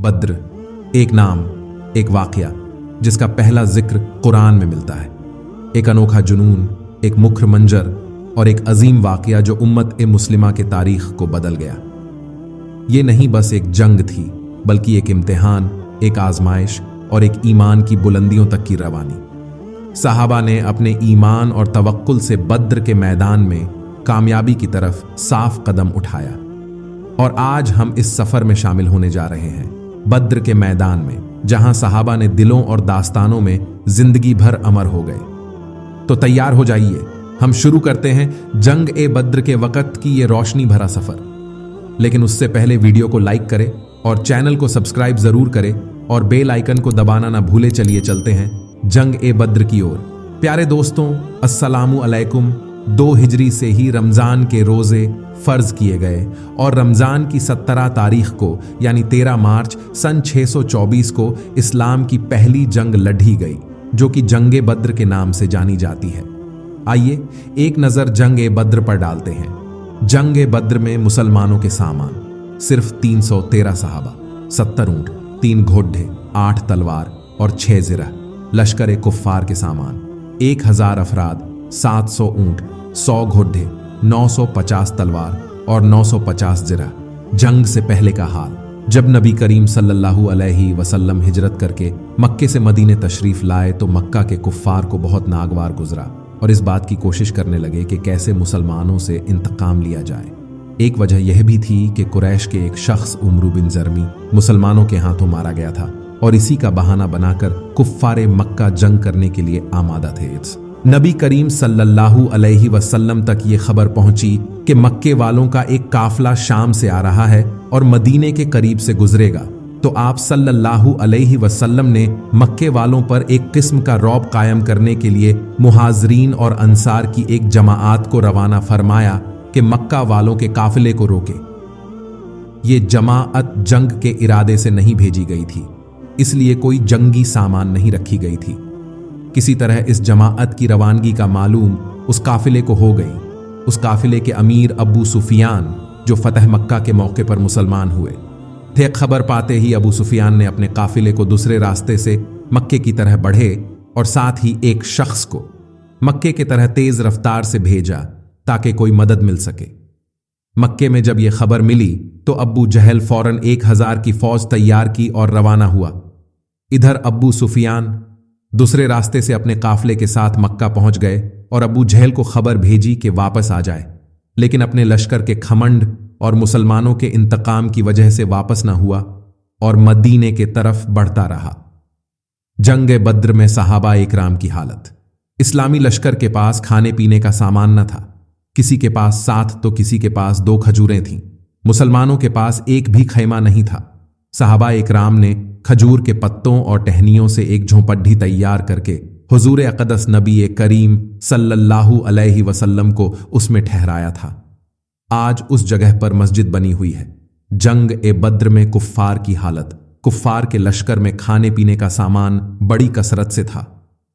बद्र, एक नाम, एक वाकया जिसका पहला जिक्र कुरान में मिलता है। एक अनोखा जुनून, एक मुख्र मंजर और एक अजीम वाकया जो उम्मत ए मुस्लिमा के तारीख को बदल गया। ये नहीं बस एक जंग थी, बल्कि एक इम्तिहान, एक आजमाइश और एक ईमान की बुलंदियों तक की रवानी। सहाबा ने अपने ईमान और तवक्कुल से बद्र के मैदान में कामयाबी की तरफ साफ कदम उठाया, और आज हम इस सफर में शामिल होने जा रहे हैं, बद्र के मैदान में, जहां सहाबा ने दिलों और दास्तानों में जिंदगी भर अमर हो गए। तो तैयार हो जाइए, हम शुरू करते हैं जंग ए बद्र के वक्त की ये रोशनी भरा सफर। लेकिन उससे पहले वीडियो को लाइक करें और चैनल को सब्सक्राइब जरूर करें और बेल आइकन को दबाना ना भूले। चलिए चलते हैं जंग ए बद्र की ओर। प्यारे दोस्तों, अस्सलामु अलैकुम। 2 हिजरी से ही रमजान के रोजे फर्ज किए गए और रमजान की 17 तारीख को यानी 13 मार्च सन 624 को इस्लाम की पहली जंग लड़ी गई, जो कि जंग-ए बद्र के नाम से जानी जाती है। आइए एक नजर जंग ए बद्र पर डालते हैं। जंग ए बद्र में मुसलमानों के सामान सिर्फ 313 सहाबा, 70 ऊंट, 3 घोड़े, 8 तलवार और 6 जिरह। लश्कर ए कुफ्फार के सामान 1000 अफराद, 700 ऊंट, 100 घोड़े, 950 तलवार और 950 जिरह। जंग से पहले का हाल। जब नबी करीम सल्लल्लाहु अलैहि वसल्लम हिजरत करके मक्के से मदीने तशरीफ लाए तो मक्का के कुफ्फार को बहुत नागवार गुजरा और इस बात की कोशिश करने लगे कि कैसे मुसलमानों से इंतकाम लिया जाए। एक वजह यह भी थी कि कुरैश के एक शख्स उमरू बिन जरमी मुसलमानों के हाथों मारा गया था और इसी का बहाना बनाकर कुफ्फारे मक्का जंग करने के लिए आमादा थे। नबी करीम सल्लल्लाहु अलैहि वसल्लम तक ये खबर पहुंची कि मक्के वालों का एक काफिला शाम से आ रहा है और मदीने के करीब से गुजरेगा। तो आप सल्लल्लाहु अलैहि वसल्लम ने मक्के वालों पर एक किस्म का रौब कायम करने के लिए मुहाजिरीन और अंसार की एक जमाआत को रवाना फरमाया कि मक्का वालों के काफिले को रोके। ये जमाअत जंग के इरादे से नहीं भेजी गई थी, इसलिए कोई जंगी सामान नहीं रखी गई थी। किसी तरह इस जमाअत की रवानगी का मालूम उस काफिले को हो गई। उस काफिले के अमीर अबू सुफियान, जो फतह मक्का के मौके पर मुसलमान हुए थे, खबर पाते ही अबू सुफियान ने अपने काफिले को दूसरे रास्ते से मक्के की तरह बढ़े और साथ ही एक शख्स को मक्के की तरह तेज रफ्तार से भेजा ताकि कोई मदद मिल सके। मक्के में जब यह खबर मिली तो अब्बू जहल फौरन 1000 की फौज तैयार की और रवाना हुआ। इधर अब्बू सुफियान दूसरे रास्ते से अपने काफिले के साथ मक्का पहुंच गए और अबू जहल को खबर भेजी कि वापस आ जाए, लेकिन अपने लश्कर के खमंड और मुसलमानों के इंतकाम की वजह से वापस न हुआ और मदीने के तरफ बढ़ता रहा। जंग बद्र में सहाबा इकराम की हालत। इस्लामी लश्कर के पास खाने पीने का सामान न था। किसी के पास 7 तो किसी के पास 2 खजूरें थीं। मुसलमानों के पास एक भी खैमा नहीं था। सहाबा इकराम ने खजूर के पत्तों और टहनियों से एक झोंपड़ी तैयार करके हुजूर अक़दस नबी करीम सल्लल्लाहु अलैहि वसल्लम को उसमें ठहराया था। आज उस जगह पर मस्जिद बनी हुई है। जंग ए बद्र में कुफ्फार की हालत। कुफ्फार के लश्कर में खाने पीने का सामान बड़ी कसरत से था।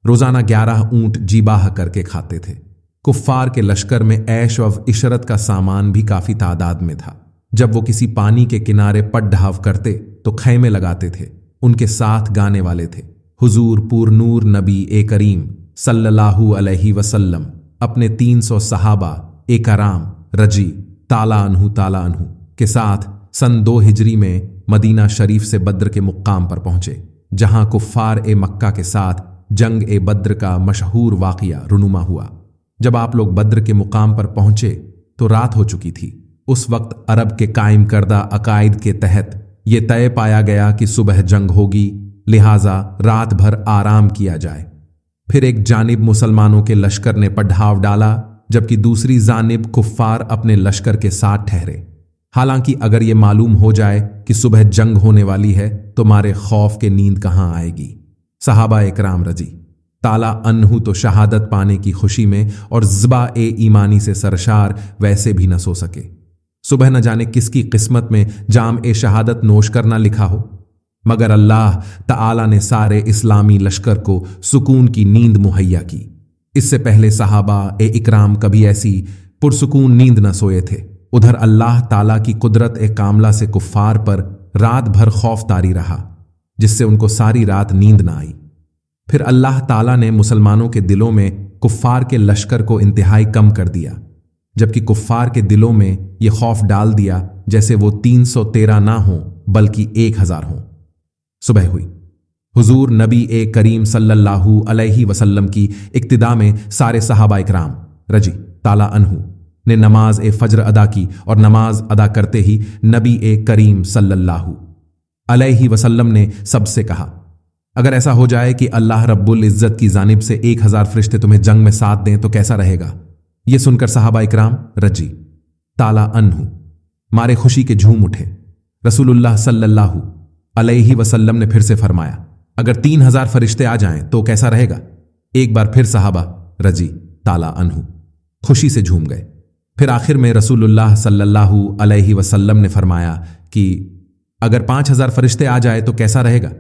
रोजाना 11 ऊंट जीबाह करके खाते थे। कुफ्फार के लश्कर में ऐश व इशरत का सामान भी काफी तादाद में था। जब वो किसी पानी के किनारे पट ढाव करते तो खैमे लगाते थे। उनके साथ गाने वाले थे। हुजूर पूरनूर नबी करीम सल्लल्लाहु अलैहि वसल्लम अपने 300 सहाबा एकराम रजी ताला अनहु के साथ सन 2 हिजरी में मदीना शरीफ से बद्र के मुक्काम पर पहुंचे, जहां कुफ्फार मक्का के साथ जंग ए बद्र का मशहूर वाकया रुनुमा हुआ। जब आप लोग बद्र के मुकाम पर पहुंचे तो रात हो चुकी थी। उस वक्त अरब के कायम करदा अकायद के तहत ये तय पाया गया कि सुबह जंग होगी, लिहाजा रात भर आराम किया जाए। फिर एक जानिब मुसलमानों के लश्कर ने पड़ाव डाला, जबकि दूसरी जानिब कुफ्फार अपने लश्कर के साथ ठहरे। हालांकि अगर ये मालूम हो जाए कि सुबह जंग होने वाली है तो मारे खौफ के नींद कहां आएगी। सहाबा इकराम रजी ताला अनहु तो शहादत पाने की खुशी में और ज़बा ईमानी से सरशार वैसे भी न सो सके। सुबह न जाने किसकी किस्मत में जाम शहादत नोश करना लिखा हो, मगर अल्लाह ताला ने सारे इस्लामी लश्कर को सुकून की नींद मुहैया की। इससे पहले सहाबा इकराम कभी ऐसी पुरसुकून नींद न सोए थे। उधर अल्लाह ताला की कुदरत कामला से कुफ्फार पर रात भर खौफ तारी रहा, जिससे उनको सारी रात नींद ना आई। फिर अल्लाह ताला ने मुसलमानों के दिलों में कुफ्फार के लश्कर को इंतहाई कम कर दिया, जबकि कुफ्फार के दिलों में यह खौफ डाल दिया जैसे वो 313 ना हो बल्कि 1000 हों। सुबह हुई। हुजूर नबी ए करीम सल्लल्लाहु अलैहि वसल्लम की इक्तिदा में सारे सहाबा इकराम रजी ताला अन्हु ने नमाज ए फज्र अदा की, और नमाज अदा करते ही नबी ए करीम सल्लल्लाहु अलैहि वसल्लम ने सबसे कहा, अगर ऐसा हो जाए कि अल्लाह रब्बुल इज्जत की जानिब से 1000 फरिश्ते तुम्हें जंग में साथ दें तो कैसा रहेगा। यह सुनकर सहाबा इकराम रजी ताला अन्हु मारे खुशी के झूम उठे। रसूलुल्लाह सल्लल्लाहु अलैहि वसल्लम ने फिर से फरमाया, अगर 3000 फरिश्ते आ जाएं तो कैसा रहेगा। एक बार फिर सहाबा रजी ताला अन्हु खुशी से झूम गए। फिर आखिर में रसूलुल्लाह सल्लल्लाहु अलैहि वसल्लम ने फरमाया कि अगर 5000 फरिश्ते आ जाए तो कैसा रहेगा।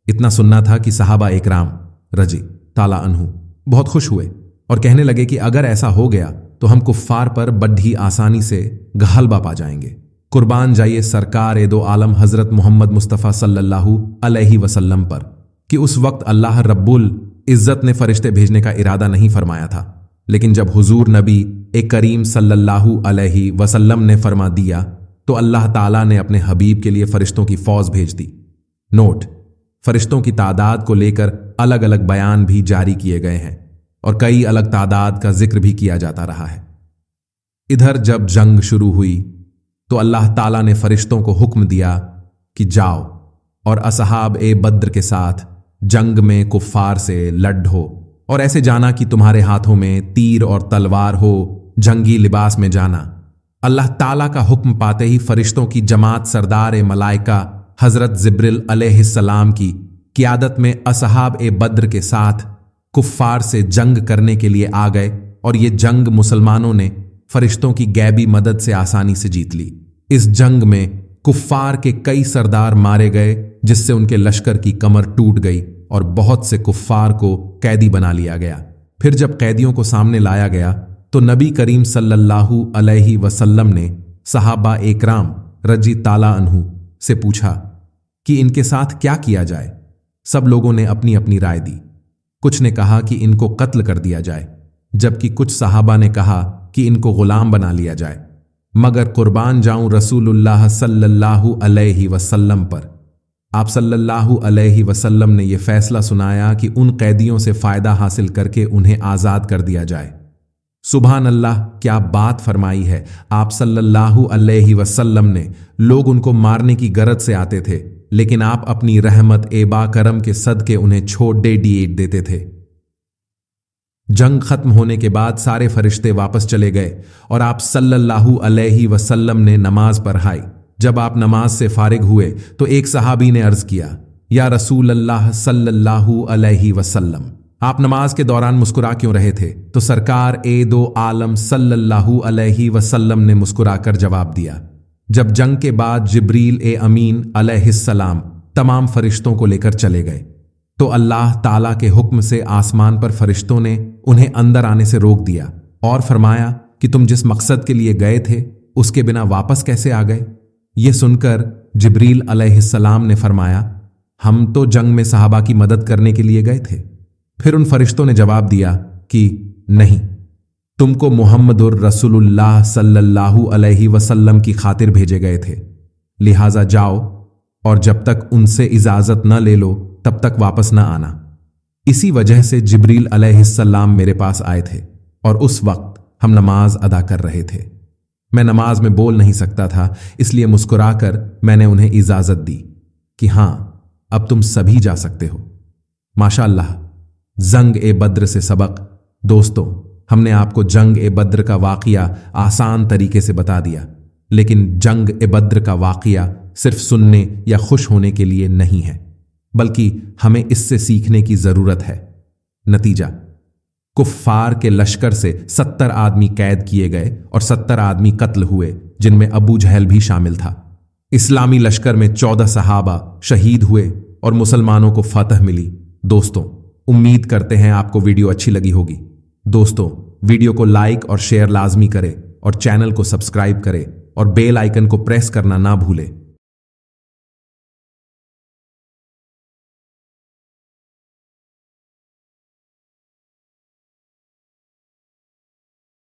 इतना सुनना था कि सहाबा इकराम रजी ताला अन्हु बहुत खुश हुए और कहने लगे कि अगर ऐसा हो गया तो हम कुफ्फार पर बड़ी आसानी से गलबा पा जाएंगे। कुर्बान जाइए सरकार ए दो आलम हजरत मोहम्मद मुस्तफ़ा सल्लल्लाहु अलैहि वसल्लम पर कि उस वक्त अल्लाह रब्बुल इज्जत ने फरिश्ते भेजने का इरादा नहीं फरमाया था, लेकिन जब हुजूर नबी ए करीम सल्लल्लाहु अलैहि वसल्लम ने फरमा दिया तो अल्लाह ताला ने अपने हबीब के लिए फरिश्तों की फौज भेज दी। नोट, फरिश्तों की तादाद को लेकर अलग अलग बयान भी जारी किए गए हैं और कई अलग तादाद का जिक्र भी किया जाता रहा है। इधर जब जंग शुरू हुई तो अल्लाह ताला ने फरिश्तों को हुक्म दिया कि जाओ और असहाब ए बद्र के साथ जंग में कुफ्फार से लड़ो, और ऐसे जाना कि तुम्हारे हाथों में तीर और तलवार हो, जंगी लिबास में जाना। अल्लाह ताला का हुक्म पाते ही फरिश्तों की जमात सरदार ए मलाइका हजरत जिब्रिल अलैहिस्सलाम की क़ियादत में असहाब ए बद्र के साथ कुफ्फार से जंग करने के लिए आ गए, और ये जंग मुसलमानों ने फरिश्तों की गैबी मदद से आसानी से जीत ली। इस जंग में कुफ्फार के कई सरदार मारे गए, जिससे उनके लश्कर की कमर टूट गई और बहुत से कुफ्फार को कैदी बना लिया गया। फिर जब कैदियों को सामने लाया गया तो नबी करीम सल्लल्लाहु अलैहि वसल्लम ने सहाबा इकराम रजी ताला अन्हु से पूछा कि इनके साथ क्या किया जाए। सब लोगों ने अपनी अपनी राय दी। कुछ ने कहा कि इनको कत्ल कर दिया जाए, जबकि कुछ सहाबा ने कहा कि इनको गुलाम बना लिया जाए। मगर कुर्बान जाऊं रसूलुल्लाह सल्लल्लाहु अलैहि वसल्लम पर। आप सल्लल्लाहु अलैहि वसल्लम ने यह फैसला सुनाया कि उन कैदियों से फायदा हासिल करके उन्हें आजाद कर दिया जाए। सुभान अल्लाह, क्या बात फरमाई है। आप सल्लल्लाहु अलैहि वसल्लम ने लोग उनको मारने की गरज से आते थे, लेकिन आप अपनी रहमत ए बाकरम के सदके उन्हें छोड़ दे देते थे। जंग खत्म होने के बाद सारे फरिश्ते वापस चले गए और आप सल्लल्लाहु अलैहि वसल्लम ने नमाज पढ़ाई। जब आप नमाज से फारिग हुए तो एक सहाबी ने अर्ज किया, या रसूल अल्लाह सल्लल्लाहु अलैहि वसल्लम, आप नमाज के दौरान मुस्कुरा क्यों रहे थे। तो सरकार ए दो आलम सल्लल्लाहु अलैहि वसल्लम ने मुस्कुराकर जवाब दिया, जब जंग के बाद जिब्रील ए अमीन अलैहिस्सलाम तमाम फरिश्तों को लेकर चले गए तो अल्लाह ताला के हुक्म से आसमान पर फरिश्तों ने उन्हें अंदर आने से रोक दिया और फरमाया कि तुम जिस मकसद के लिए गए थे उसके बिना वापस कैसे आ गए। यह सुनकर जिब्रील अलैहिस्सलाम ने फरमाया, हम तो जंग में सहाबा की मदद करने के लिए गए थे। फिर उन फरिश्तों ने जवाब दिया कि नहीं, तुमको मुहम्मदुर रसूलुल्लाह सल्लल्लाहु अलैहि वसल्लम की खातिर भेजे गए थे, लिहाजा जाओ और जब तक उनसे इजाजत न ले लो तब तक वापस न आना। इसी वजह से जिब्रील अलैहिस्सलाम मेरे पास आए थे और उस वक्त हम नमाज अदा कर रहे थे। मैं नमाज में बोल नहीं सकता था, इसलिए मुस्कुराकर मैंने उन्हें इजाजत दी कि हां, अब तुम सभी जा सकते हो। माशाअल्लाह, जंग ए बद्र से सबक। दोस्तों, हमने आपको जंग ए बद्र का वाक़िया आसान तरीके से बता दिया, लेकिन जंग ए बद्र का वाक़िया सिर्फ सुनने या खुश होने के लिए नहीं है, बल्कि हमें इससे सीखने की जरूरत है। नतीजा, कुफ्फार के लश्कर से 70 आदमी कैद किए गए और 70 आदमी कत्ल हुए, जिनमें अबू जहल भी शामिल था। इस्लामी लश्कर में 14 सहाबा शहीद हुए और मुसलमानों को फतह मिली। दोस्तों, उम्मीद करते हैं आपको वीडियो अच्छी लगी होगी। दोस्तों, वीडियो को लाइक और शेयर लाजमी करें और चैनल को सब्सक्राइब करें और बेल आइकन को प्रेस करना ना भूलें।